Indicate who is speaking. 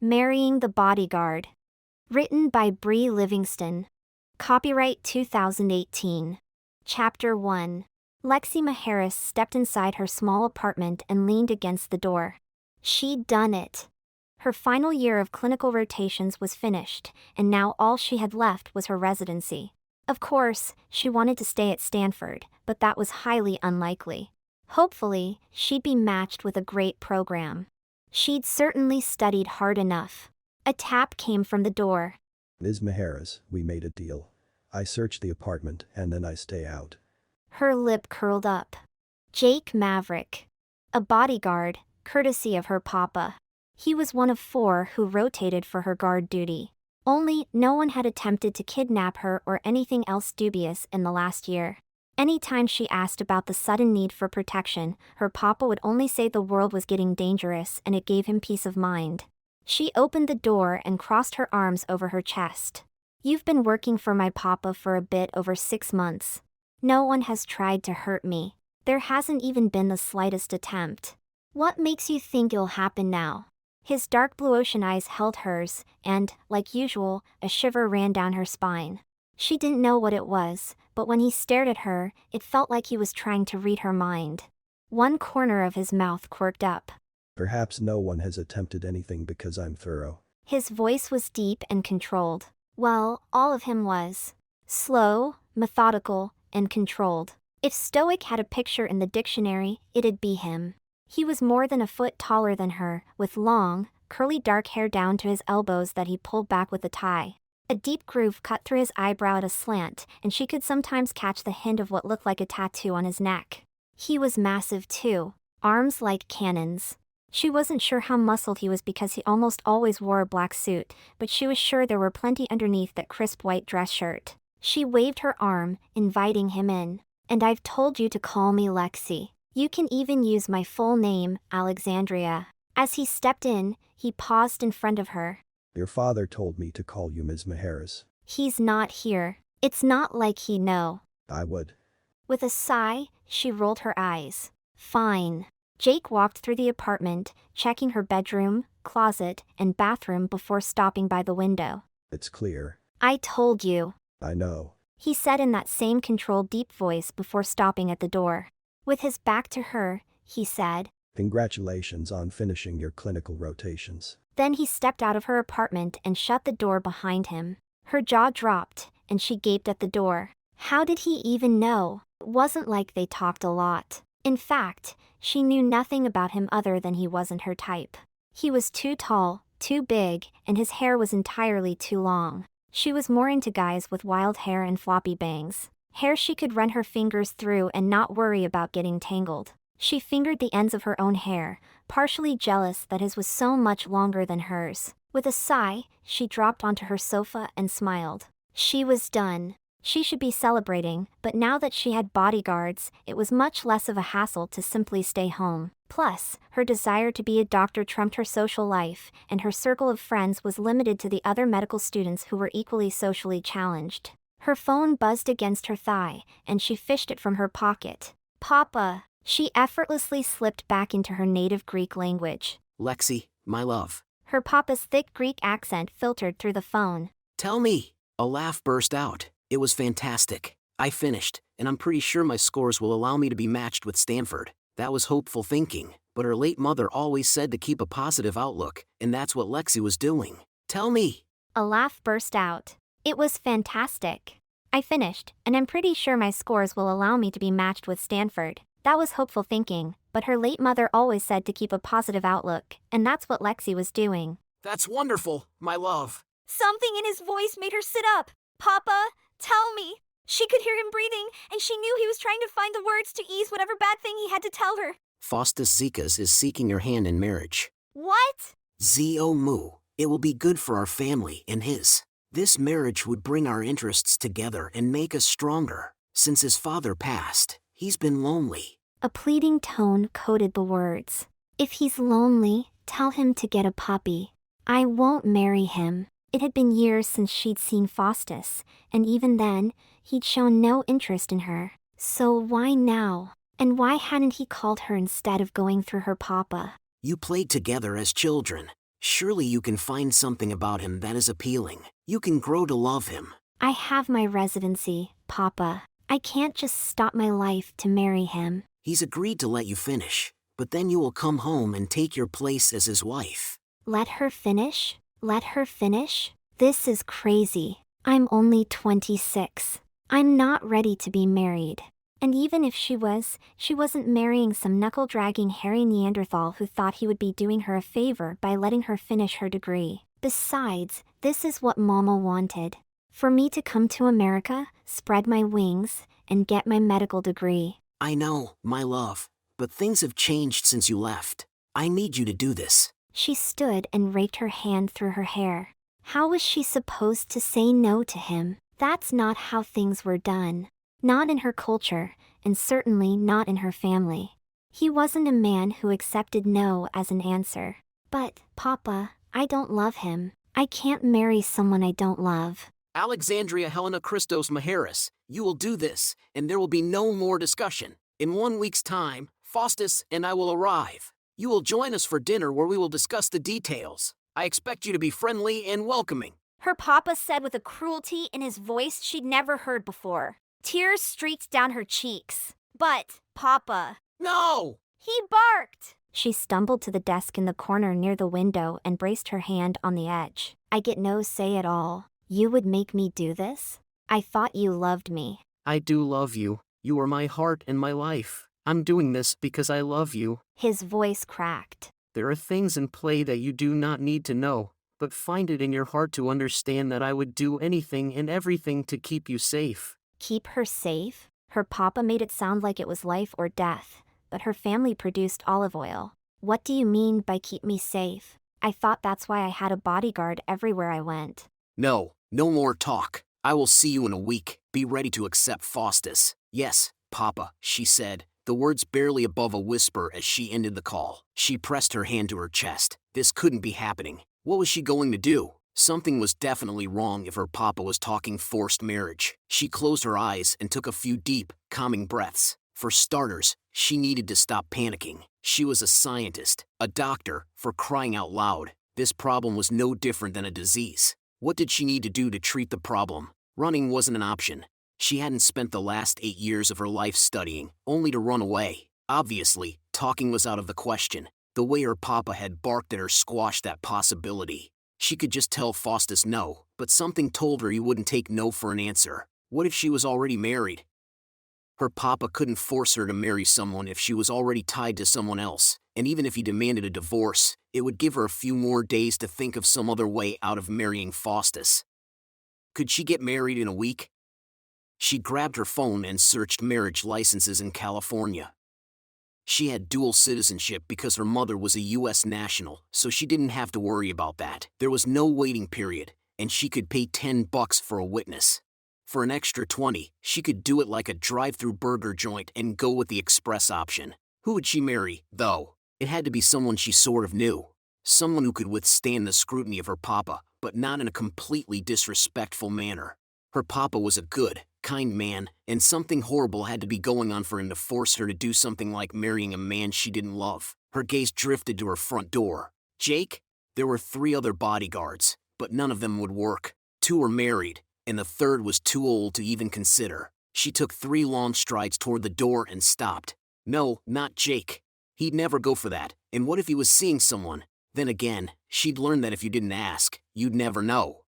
Speaker 1: Marrying the Bodyguard. Written by Bree Livingston. Copyright 2018. Chapter 1. Lexi Maharis stepped inside her small apartment and leaned against the door. She'd done it. Her final year of clinical rotations was finished, and now all she had left was her residency. Of course, she wanted to stay at Stanford, but that was highly unlikely. Hopefully, she'd be matched with a great program. She'd certainly studied hard enough. A tap came from the door.
Speaker 2: Ms. Maharis, we made a deal. I search the apartment and then I stay out.
Speaker 1: Her lip curled up. Jake Maverick. A bodyguard, courtesy of her papa. He was one of 4 who rotated for her guard duty. Only, no one had attempted to kidnap her or anything else dubious in the last year. Anytime she asked about the sudden need for protection, her papa would only say the world was getting dangerous and it gave him peace of mind. She opened the door and crossed her arms over her chest. You've been working for my papa for a bit over 6 months. No one has tried to hurt me. There hasn't even been the slightest attempt. What makes you think it'll happen now? His dark blue ocean eyes held hers, and, like usual, a shiver ran down her spine. She didn't know what it was, but when he stared at her, it felt like he was trying to read her mind. One corner of his mouth quirked up.
Speaker 2: Perhaps no one has attempted anything because I'm thorough.
Speaker 1: His voice was deep and controlled. Well, all of him was. Slow, methodical, and controlled. If stoic had a picture in the dictionary, it'd be him. He was more than a foot taller than her, with long, curly dark hair down to his elbows that he pulled back with a tie. A deep groove cut through his eyebrow at a slant, and she could sometimes catch the hint of what looked like a tattoo on his neck. He was massive too, arms like cannons. She wasn't sure how muscled he was because he almost always wore a black suit, but she was sure there were plenty underneath that crisp white dress shirt. She waved her arm, inviting him in. And I've told you to call me Lexi. You can even use my full name, Alexandria. As he stepped in, he paused in front of her.
Speaker 2: Your father told me to call you Ms. Maharis.
Speaker 1: He's not here. It's not like he'd know.
Speaker 2: I would.
Speaker 1: With a sigh, she rolled her eyes. Fine. Jake walked through the apartment, checking her bedroom, closet, and bathroom before stopping by the window.
Speaker 2: It's clear.
Speaker 1: I told you.
Speaker 2: I know.
Speaker 1: He said in that same controlled deep voice before stopping at the door. With his back to her, he said,
Speaker 2: Congratulations on finishing your clinical rotations.
Speaker 1: Then he stepped out of her apartment and shut the door behind him. Her jaw dropped, and she gaped at the door. How did he even know? It wasn't like they talked a lot. In fact, she knew nothing about him other than he wasn't her type. He was too tall, too big, and his hair was entirely too long. She was more into guys with wild hair and floppy bangs. Hair she could run her fingers through and not worry about getting tangled. She fingered the ends of her own hair, partially jealous that his was so much longer than hers. With a sigh, she dropped onto her sofa and smiled. She was done. She should be celebrating, but now that she had bodyguards, it was much less of a hassle to simply stay home. Plus, her desire to be a doctor trumped her social life, and her circle of friends was limited to the other medical students who were equally socially challenged. Her phone buzzed against her thigh, and she fished it from her pocket. Papa! She effortlessly slipped back into her native Greek language.
Speaker 3: Lexi, my love.
Speaker 1: Her papa's thick Greek accent filtered through the phone.
Speaker 3: Tell me. A laugh burst out. It was fantastic. I finished, and I'm pretty sure my scores will allow me to be matched with Stanford. That was hopeful thinking, but her late mother always said to keep a positive outlook, and that's what Lexi was doing. Tell me.
Speaker 1: A laugh burst out. It was fantastic. I finished, and I'm pretty sure my scores will allow me to be matched with Stanford. That was hopeful thinking, but her late mother always said to keep a positive outlook, and that's what Lexi was doing.
Speaker 3: That's wonderful, my love.
Speaker 4: Something in his voice made her sit up. Papa, tell me. She could hear him breathing, and she knew he was trying to find the words to ease whatever bad thing he had to tell her.
Speaker 3: Faustus Zekas is seeking your hand in marriage.
Speaker 4: What?
Speaker 3: Zio Mu. It will be good for our family and his. This marriage would bring our interests together and make us stronger. Since his father passed, he's been lonely.
Speaker 1: A pleading tone coated the words. If he's lonely, tell him to get a puppy. I won't marry him. It had been years since she'd seen Faustus, and even then, he'd shown no interest in her. So why now? And why hadn't he called her instead of going through her papa?
Speaker 3: You played together as children. Surely you can find something about him that is appealing. You can grow to love him.
Speaker 1: I have my residency, Papa. I can't just stop my life to marry him.
Speaker 3: He's agreed to let you finish, but then you will come home and take your place as his wife.
Speaker 1: Let her finish? Let her finish? This is crazy. I'm only 26. I'm not ready to be married. And even if she wasn't marrying some knuckle-dragging hairy Neanderthal who thought he would be doing her a favor by letting her finish her degree. Besides, this is what Mama wanted. For me to come to America, spread my wings, and get my medical degree.
Speaker 3: I know, my love, but things have changed since you left. I need you to do this.
Speaker 1: She stood and raked her hand through her hair. How was she supposed to say no to him? That's not how things were done. Not in her culture, and certainly not in her family. He wasn't a man who accepted no as an answer. But, Papa, I don't love him. I can't marry someone I don't love.
Speaker 3: Alexandria Helena Christos Maharis, you will do this, and there will be no more discussion. In 1 week's time, Faustus and I will arrive. You will join us for dinner where we will discuss the details. I expect you to be friendly and welcoming.
Speaker 4: Her papa said with a cruelty in his voice she'd never heard before. Tears streaked down her cheeks. But, Papa...
Speaker 3: No!
Speaker 4: He barked!
Speaker 1: She stumbled to the desk in the corner near the window and braced her hand on the edge. I get no say at all. You would make me do this? I thought you loved me.
Speaker 3: I do love you. You are my heart and my life. I'm doing this because I love you.
Speaker 1: His voice cracked.
Speaker 3: There are things in play that you do not need to know, but find it in your heart to understand that I would do anything and everything to keep you safe.
Speaker 1: Keep her safe? Her papa made it sound like it was life or death, but her family produced olive oil. What do you mean by keep me safe? I thought that's why I had a bodyguard everywhere I went.
Speaker 3: No, no more talk. I will see you in a week. Be ready to accept Faustus. Yes, Papa, she said, the words barely above a whisper as she ended the call. She pressed her hand to her chest. This couldn't be happening. What was she going to do? Something was definitely wrong if her papa was talking forced marriage. She closed her eyes and took a few deep, calming breaths. For starters, she needed to stop panicking. She was a scientist, a doctor, for crying out loud. This problem was no different than a disease. What did she need to do to treat the problem? Running wasn't an option. She hadn't spent the last 8 years of her life studying, only to run away. Obviously, talking was out of the question. The way her papa had barked at her squashed that possibility. She could just tell Faustus no, but something told her he wouldn't take no for an answer. What if she was already married? Her papa couldn't force her to marry someone if she was already tied to someone else, and even if he demanded a divorce, it would give her a few more days to think of some other way out of marrying Faustus. Could she get married in a week? She grabbed her phone and searched marriage licenses in California. She had dual citizenship because her mother was a U.S. national, so she didn't have to worry about that. There was no waiting period, and she could pay $10 for a witness. For an extra 20, she could do it like a drive-through burger joint and go with the express option. Who would she marry, though? It had to be someone she sort of knew. Someone who could withstand the scrutiny of her papa, but not in a completely disrespectful manner. Her papa was a good, kind man, and something horrible had to be going on for him to force her to do something like marrying a man she didn't love. Her gaze drifted to her front door. Jake? There were 3 other bodyguards, but none of them would work. 2 were married, and the third was too old to even consider. She took 3 long strides toward the door and stopped. No, not Jake. He'd never go for that, and what if he was seeing someone? Then again, she'd learned that if you didn't ask, you'd never know.